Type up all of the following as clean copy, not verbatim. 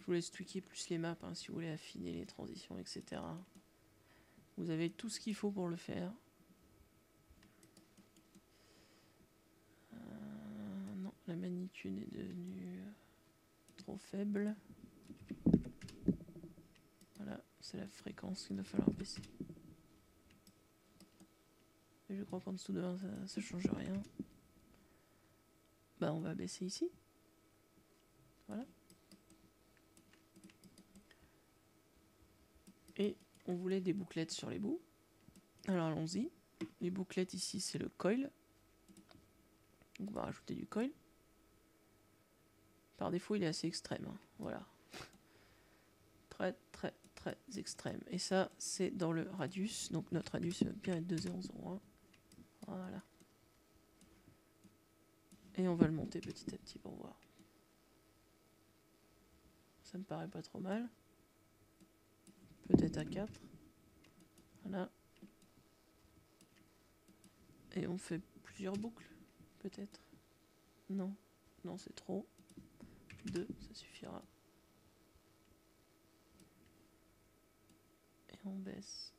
Je vous laisse tweaker plus les maps hein, si vous voulez affiner les transitions, etc. Vous avez tout ce qu'il faut pour le faire. Non, la magnitude est devenue trop faible. Voilà, c'est la fréquence qu'il va falloir baisser. Et je crois qu'en dessous de 1, ça change rien. Bah on va baisser ici. Voilà. Et on voulait des bouclettes sur les bouts. Alors allons-y. Les bouclettes ici c'est le coil. Donc on va rajouter du coil. Par défaut il est assez extrême. Hein. Voilà. Très très très extrême. Et ça c'est dans le radius. Donc notre radius va bien être de 0,01. Voilà. Et on va le monter petit à petit pour voir. Ça me paraît pas trop mal. Peut-être à 4. Voilà. Et on fait plusieurs boucles, peut-être. Non, non c'est trop. 2, ça suffira. Et on baisse.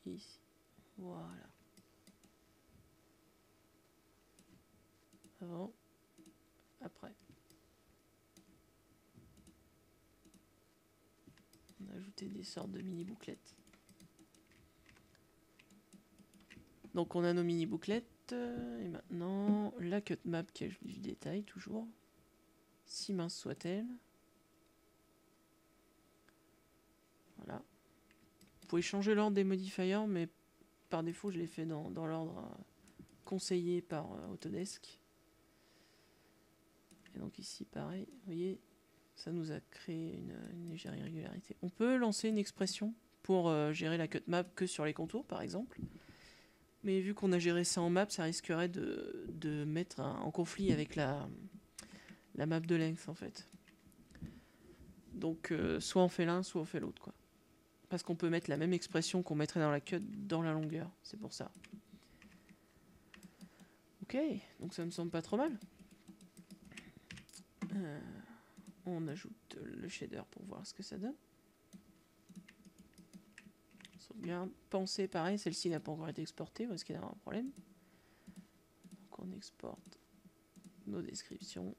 Ici. Voilà. Avant. Après. On a ajouté des sortes de mini bouclettes. Donc on a nos mini bouclettes. Et maintenant, la cut map qui ajoute du détail, toujours. Si mince soit-elle. Voilà. Vous pouvez changer l'ordre des modifiers, mais par défaut, je l'ai fait dans l'ordre conseillé par Autodesk. Et donc ici, pareil, vous voyez, ça nous a créé une légère irrégularité. On peut lancer une expression pour gérer la cut map que sur les contours, par exemple. Mais vu qu'on a géré ça en map, ça risquerait de mettre en conflit avec la map de length, en fait. Donc, soit on fait l'un, soit on fait l'autre, quoi. Parce qu'on peut mettre la même expression qu'on mettrait dans la cut dans la longueur. C'est pour ça. Ok, donc ça me semble pas trop mal. On ajoute le shader pour voir ce que ça donne. Sauvegarde. Pensée, pareil, celle-ci n'a pas encore été exportée, parce qu'il y a un problème. Donc on exporte nos descriptions.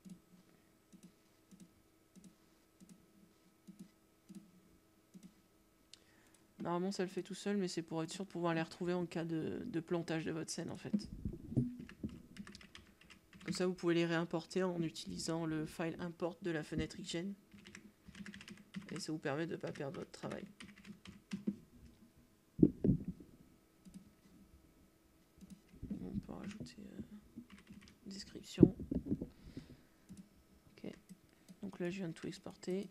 Normalement ça le fait tout seul, mais c'est pour être sûr de pouvoir les retrouver en cas de plantage de votre scène en fait. Comme ça vous pouvez les réimporter en utilisant le file import de la fenêtre XGen. Et ça vous permet de ne pas perdre votre travail. On peut rajouter description. Ok. Donc là je viens de tout exporter.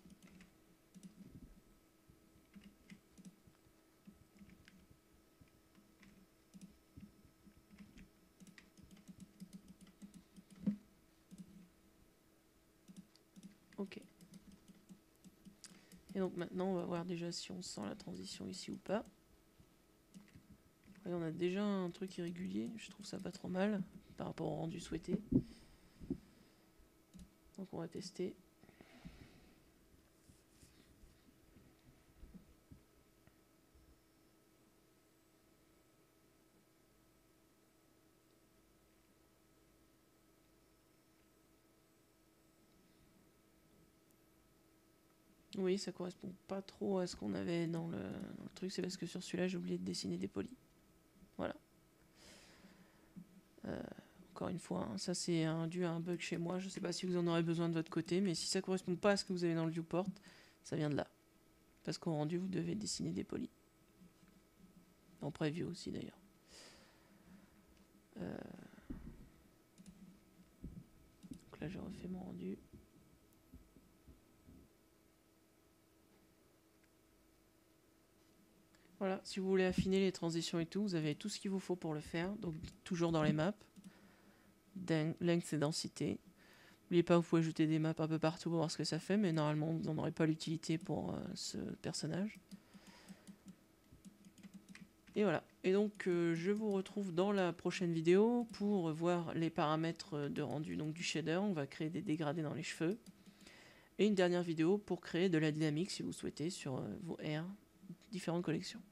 Ok. Et donc maintenant on va voir déjà si on sent la transition ici ou pas. Et on a déjà un truc irrégulier, je trouve ça pas trop mal par rapport au rendu souhaité. Donc on va tester. Oui, ça correspond pas trop à ce qu'on avait dans le truc, c'est parce que sur celui-là j'ai oublié de dessiner des polis. Voilà. Encore une fois, hein, ça c'est dû à un bug chez moi, je sais pas si vous en aurez besoin de votre côté, mais si ça correspond pas à ce que vous avez dans le viewport, ça vient de là. Parce qu'au rendu vous devez dessiner des polis. En preview aussi d'ailleurs. Donc là j'ai refait mon rendu. Voilà, si vous voulez affiner les transitions et tout, vous avez tout ce qu'il vous faut pour le faire. Donc toujours dans les maps. Length et densité. N'oubliez pas, vous pouvez ajouter des maps un peu partout pour voir ce que ça fait, mais normalement vous n'en aurez pas l'utilité pour ce personnage. Et voilà. Et donc je vous retrouve dans la prochaine vidéo pour voir les paramètres de rendu donc du shader. On va créer des dégradés dans les cheveux. Et une dernière vidéo pour créer de la dynamique si vous souhaitez sur vos R, différentes collections.